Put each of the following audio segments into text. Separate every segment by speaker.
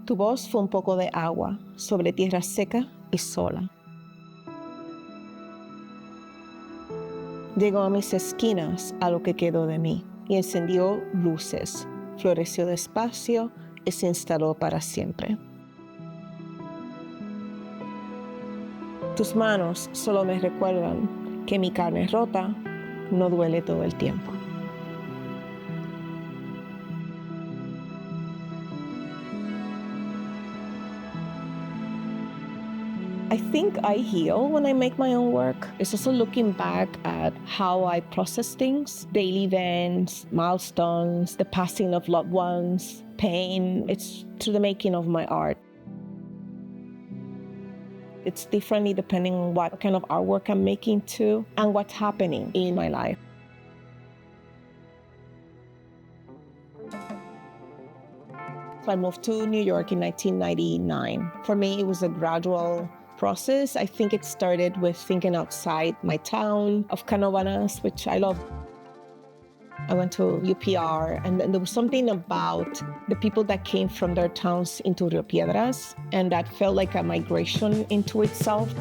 Speaker 1: Tu voz fue un poco de agua sobre tierra seca y sola. Llegó a mis esquinas a lo que quedó de mí y encendió luces, floreció despacio y se instaló para siempre. Tus manos solo me recuerdan que mi carne rota no duele todo el tiempo. I think I heal when I make my own work. It's also looking back at how I process things, daily events, milestones, the passing of loved ones, pain. It's to the making of my art. It's differently depending on what kind of artwork I'm making too and what's happening in my life. So I moved to New York in 1999. For me, it was a gradual process. I think it started with thinking outside my town of Canovanas, which I love. I went to UPR, and then there was something about the people that came from their towns into Rio Piedras, and that felt like a migration into itself.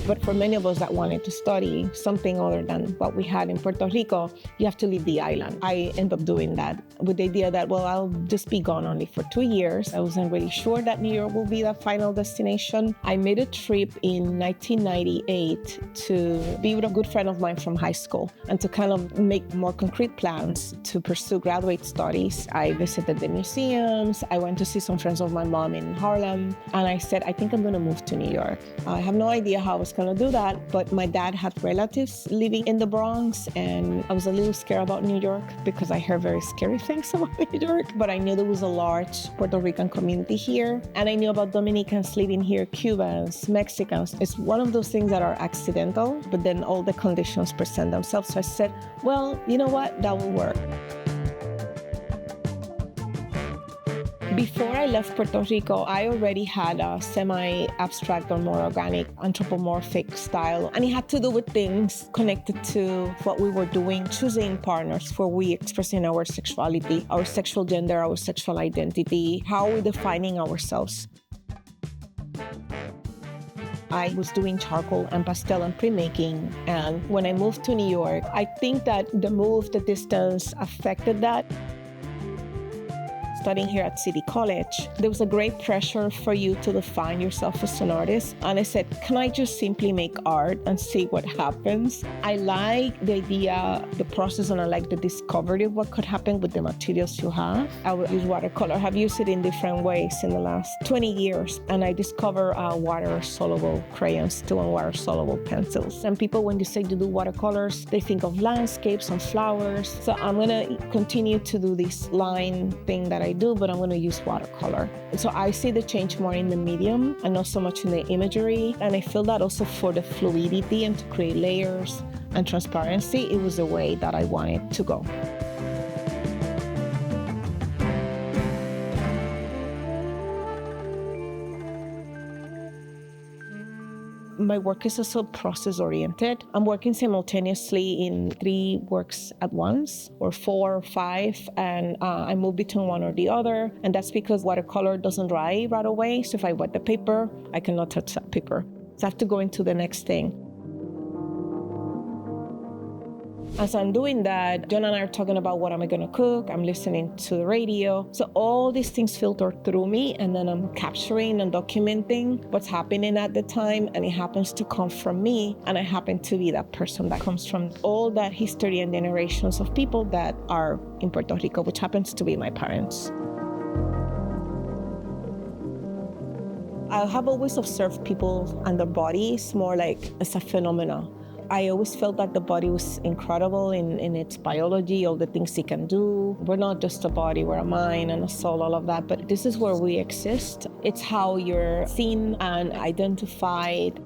Speaker 1: But for many of us that wanted to study something other than what we had in Puerto Rico, you have to leave the island. I ended up doing that with the idea that, well, I'll just be gone only for 2 years. I wasn't really sure that New York will be the final destination. I made a trip in 1998 to be with a good friend of mine from high school and to kind of make more concrete plans to pursue graduate studies. I visited the museums. I went to see some friends of my mom in Harlem. And I said, I think I'm going to move to New York. I have no idea how I was going to do that, but my dad had relatives living in the Bronx, and I was a little scared about New York because I heard very scary things about New York, but I knew there was a large Puerto Rican community here, and I knew about Dominicans living here, Cubans, Mexicans. It's one of those things that are accidental, but then all the conditions present themselves. So I said, well, you know what, that will work. Before I left Puerto Rico, I already had a semi-abstract or more organic anthropomorphic style, and it had to do with things connected to what we were doing, choosing partners for we expressing our sexuality, our sexual gender, our sexual identity, how we're defining ourselves. I was doing charcoal and pastel and printmaking, and when I moved to New York, I think that the move, the distance affected that. Studying here at City College, there was a great pressure for you to define yourself as an artist. And I said, can I just simply make art and see what happens? I like the idea, the process, and I like the discovery of what could happen with the materials you have. I would use watercolor. I've used it in different ways in the last 20 years. And I discover water-soluble crayons too and water-soluble pencils. And people, when you say to do watercolors, they think of landscapes and flowers. So I'm going to continue to do this line thing that I do, but I'm going to use watercolor. So I see the change more in the medium and not so much in the imagery. And I feel that also for the fluidity and to create layers and transparency, it was the way that I wanted to go. My work is also process-oriented. I'm working simultaneously in 3 works at once, or 4 or 5, and I move between one or the other. And that's because watercolor doesn't dry right away. So if I wet the paper, I cannot touch that paper. So I have to go into the next thing. As I'm doing that, John and I are talking about what am I going to cook. I'm listening to the radio. So all these things filter through me, and then I'm capturing and documenting what's happening at the time, and it happens to come from me, and I happen to be that person that comes from all that history and generations of people that are in Puerto Rico, which happens to be my parents. I have always observed people and their bodies more like as a phenomenon. I always felt that the body was incredible in its biology, all the things it can do. We're not just a body, we're a mind and a soul, all of that, but this is where we exist. It's how you're seen and identified.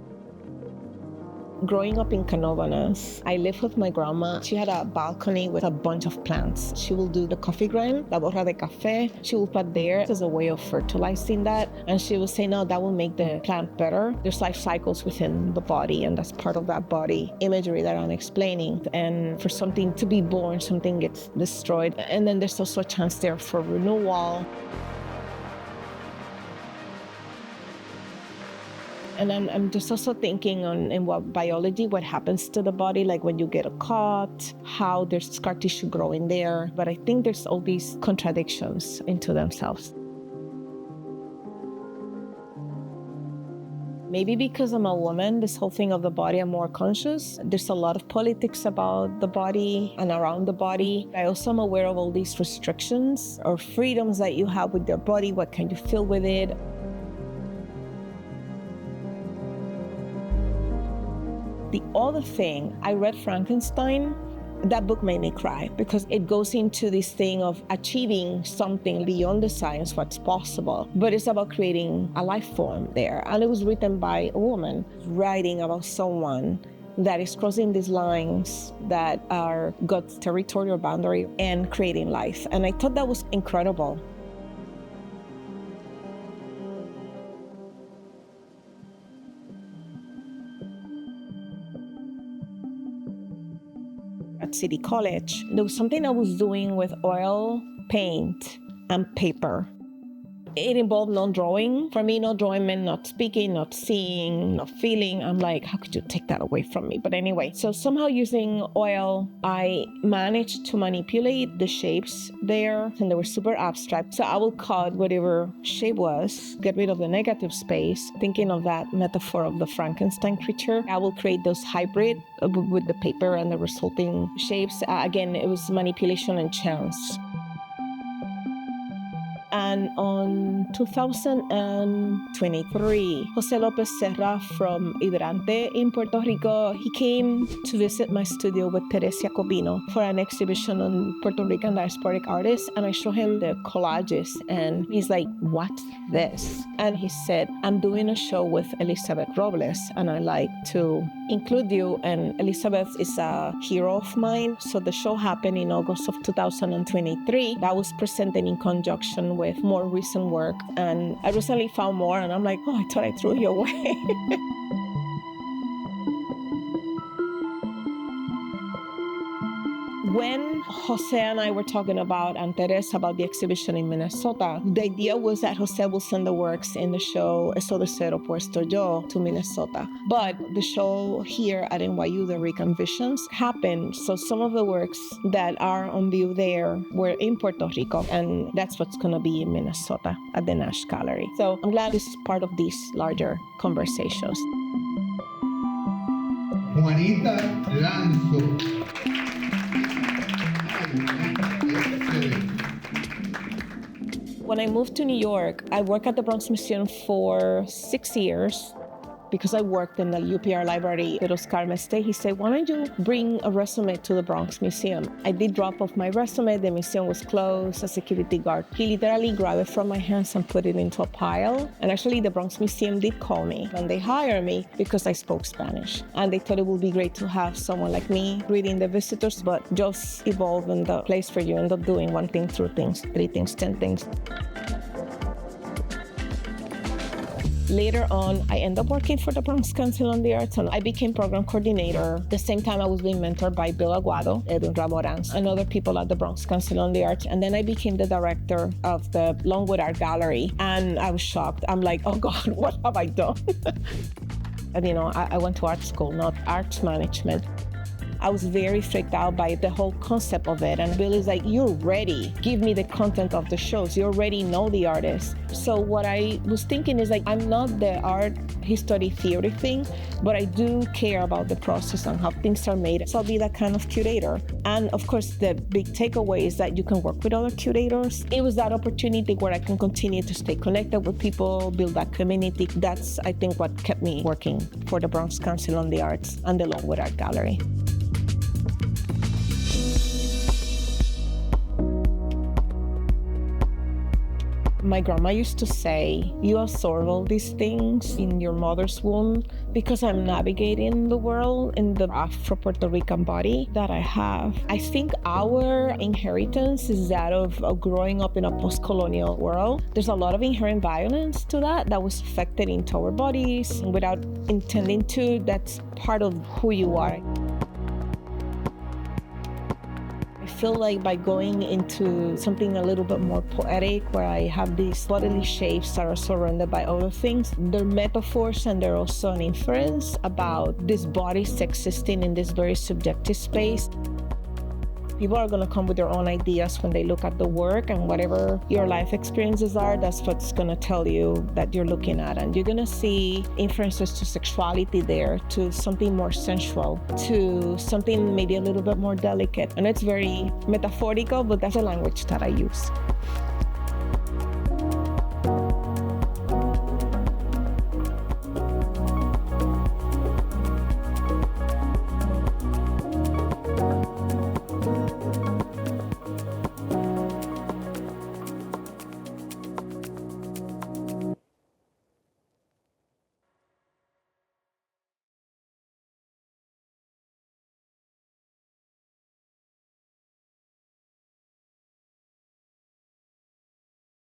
Speaker 1: Growing up in Canovanas, I lived with my grandma. She had a balcony with a bunch of plants. She will do the coffee grind, la borra de café. She will put there as a way of fertilizing that. And she will say, no, that will make the plant better. There's life cycles within the body, and that's part of that body imagery that I'm explaining. And for something to be born, something gets destroyed. And then there's also a chance there for renewal. And I'm just also thinking on in what biology, what happens to the body, like when you get a cut, how there's scar tissue growing there. But I think there's all these contradictions into themselves. Maybe because I'm a woman, this whole thing of the body, I'm more conscious. There's a lot of politics about the body and around the body. I also am aware of all these restrictions or freedoms that you have with your body. What can you feel with it? The other thing, I read Frankenstein. That book made me cry because it goes into this thing of achieving something beyond the science, what's possible. But it's about creating a life form there. And it was written by a woman writing about someone that is crossing these lines that are God's territorial boundary and creating life. And I thought that was incredible. At City College, there was something I was doing with oil, paint, and paper. It involved no drawing. For me, no drawing meant not speaking, not seeing, not feeling. I'm like, how could you take that away from me? But anyway, so somehow using oil, I managed to manipulate the shapes there, and they were super abstract. So I will cut whatever shape was, get rid of the negative space. Thinking of that metaphor of the Frankenstein creature, I will create those hybrid with the paper and the resulting shapes. Again, it was manipulation and chance. And on 2023, Jose Lopez Serra from Hidrante in Puerto Rico, he came to visit my studio with Teresa Covino for an exhibition on Puerto Rican Diasporic artists. And I showed him the collages and he's like, what's this? And he said, I'm doing a show with Elizabeth Robles and I like to include you. And Elizabeth is a hero of mine. So the show happened in August of 2023. That was presented in conjunction with more recent work. And I recently found more and I'm like, oh, I thought I threw you away. When Jose and I were talking about, and Teresa, about the exhibition in Minnesota, the idea was that Jose will send the works in the show Eso de Cero Puesto Yo to Minnesota. But the show here at NYU, the Rican Visions, happened. So some of the works that are on view there were in Puerto Rico, and that's what's going to be in Minnesota at the Nash Gallery. So I'm glad this is part of these larger conversations.
Speaker 2: Juanita Lanzo.
Speaker 1: When I moved to New York, I worked at the Bronx Museum for 6 years because I worked in the UPR library with Oscar Meste. He said, why don't you bring a resume to the Bronx Museum? I did drop off my resume. The museum was closed, a security guard. He literally grabbed it from my hands and put it into a pile. And actually the Bronx Museum did call me and they hired me because I spoke Spanish. And they thought it would be great to have someone like me greeting the visitors, but just evolve in the place where you end up doing one thing, two things, three things, 10 things. Later on, I ended up working for the Bronx Council on the Arts, and I became program coordinator. At the same time, I was being mentored by Bill Aguado, Edwin Ramorans, and other people at the Bronx Council on the Arts. And then I became the director of the Longwood Art Gallery, and I was shocked. I'm like, oh God, what have I done? And I went to art school, not arts management. I was very freaked out by the whole concept of it. And Bill is like, you're ready. Give me the content of the shows. You already know the artist. So what I was thinking is like, I'm not the art history theory thing, but I do care about the process and how things are made. So I'll be that kind of curator. And of course, the big takeaway is that you can work with other curators. It was that opportunity where I can continue to stay connected with people, build that community. That's, I think, what kept me working for the Bronx Council on the Arts and the Longwood Art Gallery. My grandma used to say, you absorb all these things in your mother's womb because I'm navigating the world in the Afro-Puerto Rican body that I have. I think our inheritance is that of growing up in a post-colonial world. There's a lot of inherent violence to that was affected into our bodies without intending to. That's part of who you are. feel like by going into something a little bit more poetic, where I have these bodily shapes that are surrounded by other things, they're metaphors and they're also an inference about these bodies existing in this very subjective space. People are going to come with their own ideas when they look at the work, and whatever your life experiences are, that's what's going to tell you that you're looking at. And you're going to see inferences to sexuality there, to something more sensual, to something maybe a little bit more delicate. And it's very metaphorical, but that's the language that I use.